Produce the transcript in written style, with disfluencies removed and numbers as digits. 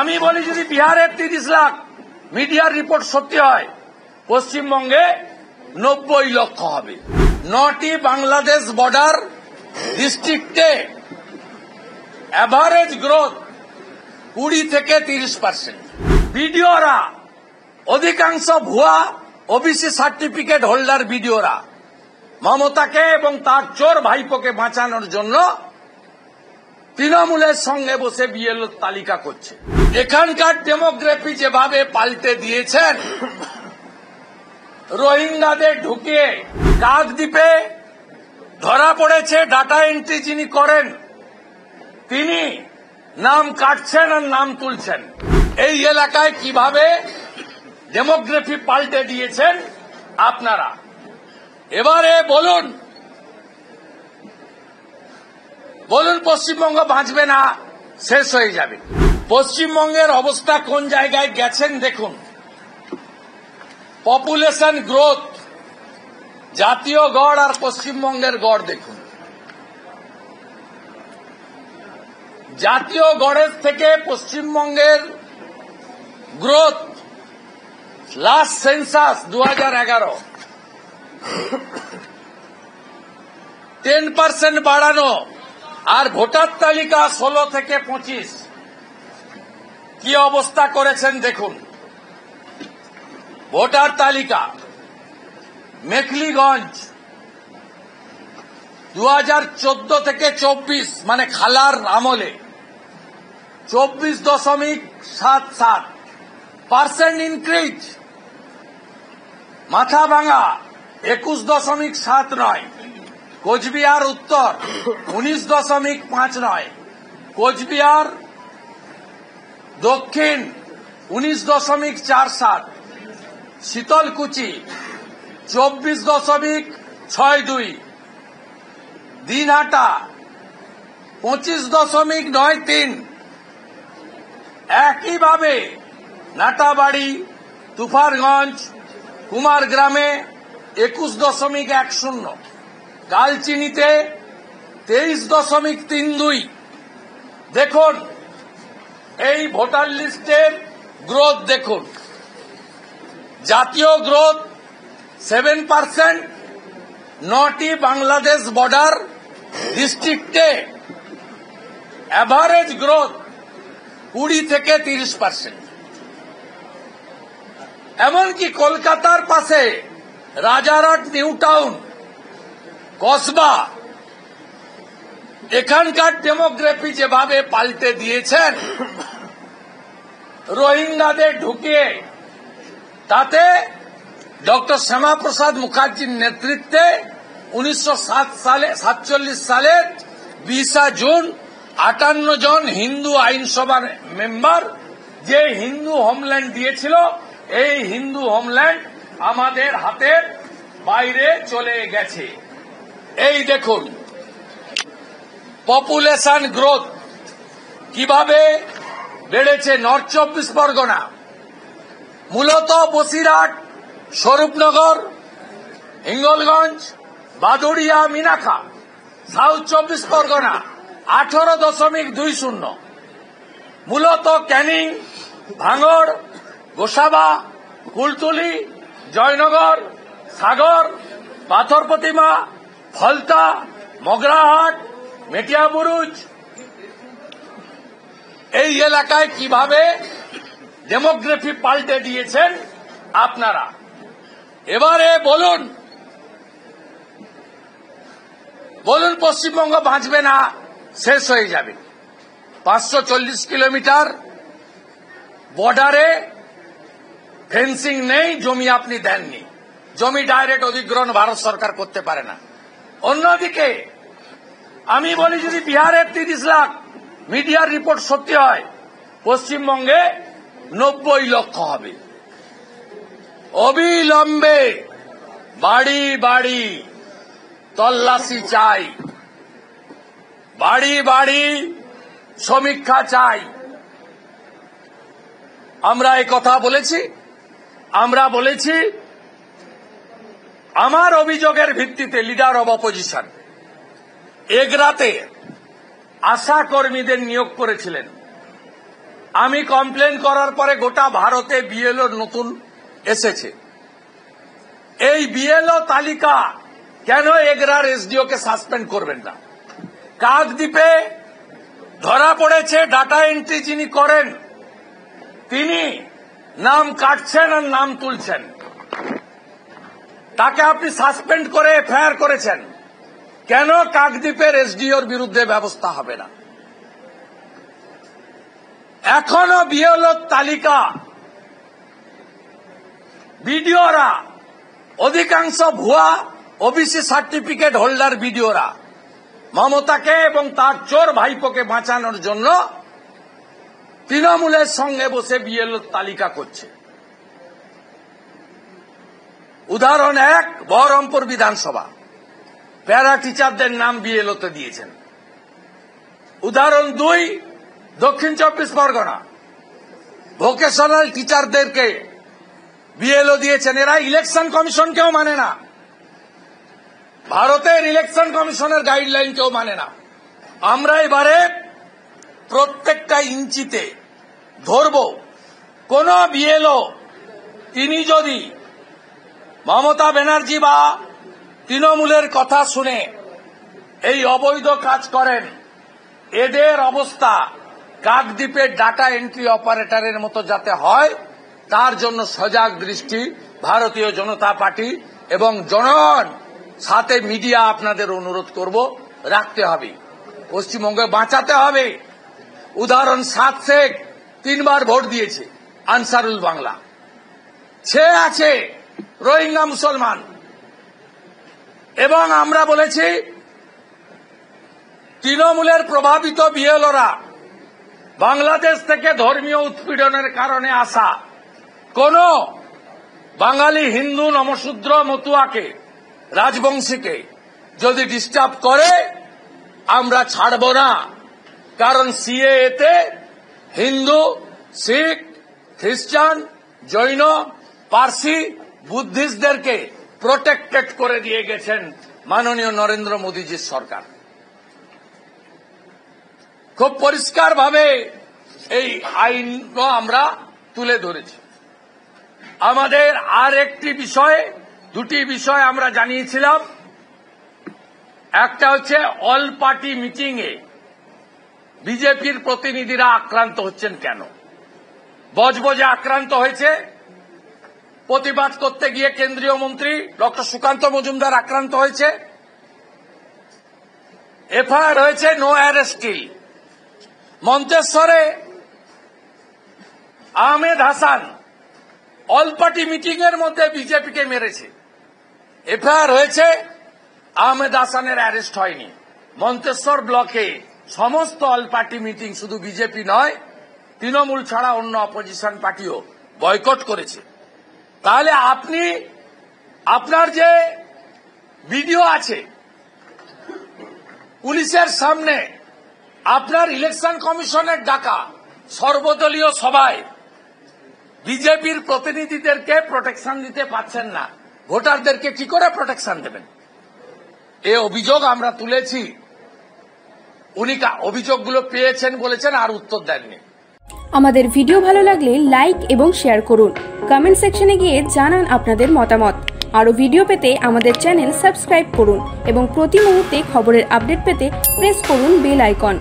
আমি বলি যদি বিহারের 30 লাখ মিডিয়ার রিপোর্ট সত্যি হয়, পশ্চিমবঙ্গে 90 লক্ষ হবে। 9টি বাংলাদেশ বর্ডার ডিস্ট্রিক্টে এভারেজ গ্রোথ 20 থেকে 30%। বিডিওরা অধিকাংশ ভুয়া ওবিসি সার্টিফিকেট হোল্ডার বিডিওরা মমতাকে এবং তার চোর ভাইপোকে বাঁচানোর জন্য তৃণমূলের সঙ্গে বসে বিএলওর তালিকা করছে। এখানকার ডেমোগ্রাফি যেভাবে পাল্টে দিয়েছেন, রোহিঙ্গাদের ঢুকিয়ে কাকদ্বীপে ধরা পড়েছে ডাটা এন্ট্রি যিনি করেন, তিনি নাম কাটছেন আর নাম তুলছেন। এই এলাকায় কিভাবে ডেমোগ্রাফি পাল্টে দিয়েছেন আপনারা। এবারে বলুন পশ্চিমবঙ্গ বাঁচবে না, শেষ হয়ে যাবে। পশ্চিমবঙ্গের অবস্থা কোন জায়গায় গেছেন দেখুন। পপুলেশন গ্রোথ, জাতীয় গড় আর পশ্চিমবঙ্গের গড় দেখুন। জাতীয় গড়ের থেকে পশ্চিমবঙ্গের গ্রোথ লাস্ট সেন্সাস 2011 10% বাড়ানো, আর ভোটার তালিকা 16 থেকে 25 কি অবস্থা করেছেন দেখুন। ভোটার তালিকা মেখলিগঞ্জ 2014 থেকে 24 মানে খালার আমলে 24.77% ইনক্রিজ। মাথাভাঙা 21.79, কোচবিহার উত্তর 19.59, কোচবিহার দক্ষিণ 19.47, শীতলকুচি 24.62, দিনহাটা 25.93, একইভাবে নাটাবাড়ি, তুফারগঞ্জ, কুমারগ্রামে 21.10, কালচিনিতে 23.32। দেখুন এই ভোটার লিস্টের গ্রোথ দেখুন। জাতীয় গ্রোথ 7%, 9টি বাংলাদেশ বর্ডার ডিস্ট্রিক্টে এভারেজ গ্রোথ 20 থেকে 30%। এমনকি কলকাতার পাশে রাজারহাট, নিউ টাউন, কসবা, এখানকার ডেমোগ্রাফি যেভাবে পাল্টে দিয়েছেন, রোহিঙ্গাদের ঢুকিয়ে তাতে ডক্টর শ্যামাপ্রসাদ মুখার্জির নেতৃত্বে 1947 সালের 20 জুন 58 জন হিন্দু আইনসভার মেম্বার যে হিন্দু হোমল্যান্ড দিয়েছিল, এই হিন্দু হোমল্যান্ড আমাদের হাতের বাইরে চলে গেছে। এই দেখুন পপুলেশন গ্রোথ কিভাবে বেড়েছে। নর্থ 24 পরগনা মূলত বসিরহাট, স্বরূপনগর, হিঙ্গলগঞ্জ, বাদুড়িয়া, মিনাখা। সাউথ 24 পরগনা 18.20, মূলত ক্যানিং, ভাঙড়, গোসাবা, কুলতলি, জয়নগর, সাগর, পাথর প্রতিমা, ফলতা, মগরাহাট, মেটিয়াবুরুজ। এই এলাকায় কিভাবে ডেমোগ্রাফি পাল্টে দিয়েছেন আপনারা। এবারে বলুন পশ্চিমবঙ্গ বাঁচবে না, শেষ হয়ে যাবে। 540 কিলোমিটার বর্ডারে ফেন্সিং নেই, জমি আপনি দেননি, জমি ডাইরেক্ট অধিগ্রহণ ভারত সরকার করতে পারে না। অন্যদিকে আমি বলি যদি বিহারের 30 লাখ মিডিয়ার রিপোর্ট সত্যি হয়, পশ্চিমবঙ্গে 90 লক্ষ হবে। অবিলম্বে বাড়ি বাড়ি তল্লাশি চাই, বাড়ি বাড়ি সমীক্ষা চাই। আমরা এই কথা বলেছি। আমরা বলেছি আমার অভিযোগের ভিত্তিতে লিডার অব অপোজিশন এগরাতে আশা কর্মীদের নিয়োগ করেছিলেন। আমি কমপ্লেন করার পরে গোটা ভারতে বিএলও নতুন এসেছে। এই বিএলও তালিকা কেন এগরার এসডিও কে সাসপেন্ড করবেন না? কাকদ্বীপে ধরা পড়েছে ডাটা এন্ট্রি যিনি করেন তিনি নাম কাটছেন আর নাম তুলছেন, তাকে আপনি সাসপেন্ড করে এফআইআর করেছেন। কেন কাকদ্বীপের এসডিওর বিরুদ্ধে ব্যবস্থা হবে না? এখনো বিএলও তালিকা বিডিওরা অধিকাংশ ভুয়া ওবিসি সার্টিফিকেট হোল্ডার বিডিওরা মমতাকে এবং তার চোর ভাইপোকে বাঁচানোর জন্য তৃণমূলের সঙ্গে বসে বিএলও তালিকা করছে। উদাহরণ 1, বহরমপুর বিধানসভা প্যারা টিচারদের নাম বিএলওতে দিয়েছেন। উদাহরণ 2, দক্ষিণ 24 পরগনা ভোকেশনাল টিচারদেরকে বিএলও দিয়েছেন। এরা ইলেকশন কমিশনকেও মানে না, ভারতের ইলেকশন কমিশনের গাইডলাইন কেউ মানে না। আমরা এবারে প্রত্যেকটা ইঞ্চিতে ধরব। কোন বিএলও তিনি যদি মমতা ব্যানার্জি বা তৃণমূলের কথা শুনে এই অবৈধ কাজ করেন, এদের অবস্থা কাকদ্বীপের ডাটা এন্ট্রি অপারেটরের মতো যাতে হয় তার জন্য সজাগ দৃষ্টি ভারতীয় জনতা পার্টি এবং জনগণ সাথে মিডিয়া আপনাদের অনুরোধ করব রাখতে হবে। পশ্চিমবঙ্গে বাঁচাতে হবে। উদাহরণ 7 শেখ 3 বার ভোট দিয়েছে আনসারুল বাংলা, সে আছে রোহিঙ্গা মুসলমান। এবং আমরা বলেছি তৃণমূলের প্রভাবিত বিএলওরা বাংলাদেশ থেকে ধর্মীয় উৎপীড়নের কারণে আসা কোন বাঙালি হিন্দু নমশূদ্র মতুয়াকে রাজবংশীকে যদি ডিস্টার্ব করে আমরা ছাড়ব না। কারণ সিএএতে হিন্দু, শিখ, খ্রিস্টান, জৈন, পার্সি, বুদ্ধিস্টদেরকে প্রোটেক্টেড করে দিয়ে গেছেন মাননীয় নরেন্দ্র মোদীজির সরকার। খুব পরিষ্কারভাবে এই আইন আমরা তুলে ধরেছি। আমাদের আর একটি বিষয়, 2টি বিষয় আমরা জানিয়েছিলাম। একটা হচ্ছে অল পার্টি মিটিংয়ে বিজেপির প্রতিনিধিরা আক্রান্ত হচ্ছেন কেন? বজবজে আক্রান্ত হয়েছে, প্রতিবাদ করতে গিয়ে কেন্দ্রীয় মন্ত্রী ডক্টর সুকান্ত মজুমদার আক্রান্ত হয়েছে, এফআইআর হয়েছে, নো অ্যারেস্ট টিল। মন্তেশ্বরে Ahmed Hasan all party meeting এর মধ্যে বিজেপিকে মেরেছে, এফআইআর হয়েছে, আহমেদ হাসানের অ্যারেস্ট হয়নি। মন্তেশ্বর ব্লকে সমস্ত অল পার্টি মিটিং শুধু বিজেপি নয় তৃণমূল ছাড়া অন্য অপোজিশন পার্টিও বয়কট করেছে। তাহলে আপনি আপনার যে ভিডিও আছে পুলিশের সামনে আপনার ইলেকশন কমিশনের ডাকা সর্বদলীয় সভায় বিজেপির প্রতিনিধিদেরকে প্রোটেকশন দিতে পারছেন না, ভোটারদেরকে কি করে প্রোটেকশন দেবেন? এই অভিযোগ আমরা তুলেছি। উনি অভিযোগগুলো পেয়েছেন বলেছেন, আর উত্তর দেননি। আমাদের ভিডিও ভালো লাগলে লাইক এবং শেয়ার করুন। কমেন্ট সেকশনে গিয়ে জানান আপনাদের মতামত। আরও ভিডিও পেতে আমাদের চ্যানেল সাবস্ক্রাইব করুন এবং প্রতি মুহূর্তে খবরের আপডেট পেতে প্রেস করুন বেল আইকন।